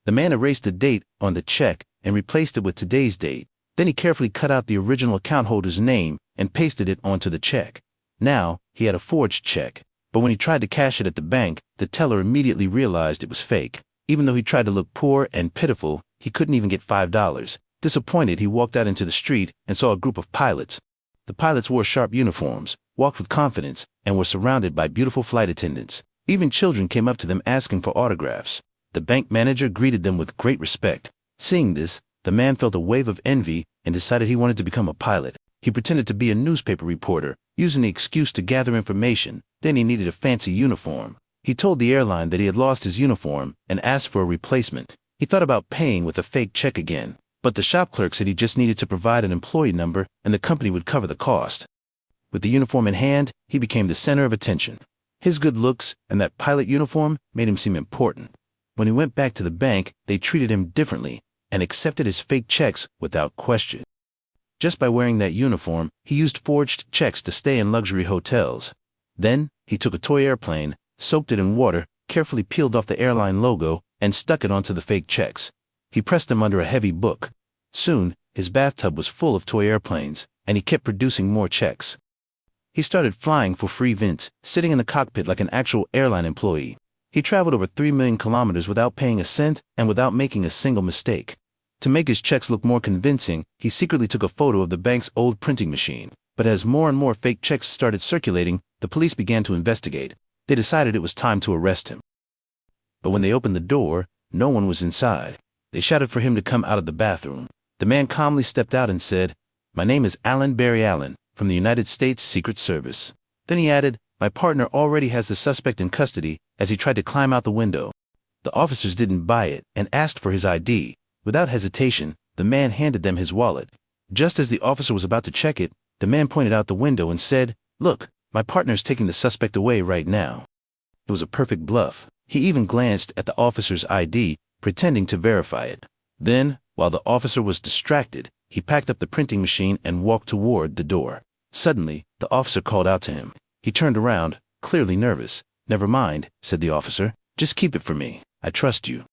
The man erased the date on the check and replaced it with today's date. Then he carefully cut out the original account holder's name and pasted it onto the check. Now, he had a forged check, but when he tried to cash it at the bank, the teller immediately realized it was fake. Even though he tried to look poor and pitiful, he couldn't even get $5. Disappointed, he walked out into the street and saw a group of pilots. The pilots wore sharp uniforms, walked with confidence, and were surrounded by beautiful flight attendants. Even children came up to them asking for autographs. The bank manager greeted them with great respect. Seeing this, the man felt a wave of envy and decided he wanted to become a pilot. He pretended to be a newspaper reporter, using the excuse to gather information. Then he needed a fancy uniform. He told the airline that he had lost his uniform and asked for a replacement. He thought about paying with a fake check again, but the shop clerk said he just needed to provide an employee number and the company would cover the cost. With the uniform in hand, he became the center of attention. His good looks and that pilot uniform made him seem important. When he went back to the bank, they treated him differently and accepted his fake checks without question. Just by wearing that uniform, he used forged checks to stay in luxury hotels. Then, he took a toy airplane, soaked it in water, carefully peeled off the airline logo, and stuck it onto the fake checks. He pressed them under a heavy book. Soon, his bathtub was full of toy airplanes, and he kept producing more checks. He started flying for free Vince, sitting in the cockpit like an actual airline employee. He traveled over 3 million kilometers without paying a cent and without making a single mistake. To make his checks look more convincing, he secretly took a photo of the bank's old printing machine. But as more and more fake checks started circulating, the police began to investigate. They decided it was time to arrest him. But when they opened the door, no one was inside. They shouted for him to come out of the bathroom. The man calmly stepped out and said, "My name is Alan Barry Allen, from the United States Secret Service." Then he added, "My partner already has the suspect in custody," as he tried to climb out the window. The officers didn't buy it and asked for his ID. Without hesitation, the man handed them his wallet. Just as the officer was about to check it, the man pointed out the window and said, "Look, my partner is taking the suspect away right now." It was a perfect bluff. He even glanced at the officer's ID, pretending to verify it. Then, while the officer was distracted, he packed up the printing machine and walked toward the door. Suddenly, the officer called out to him. He turned around, clearly nervous. "Never mind," said the officer. "Just keep it for me. I trust you."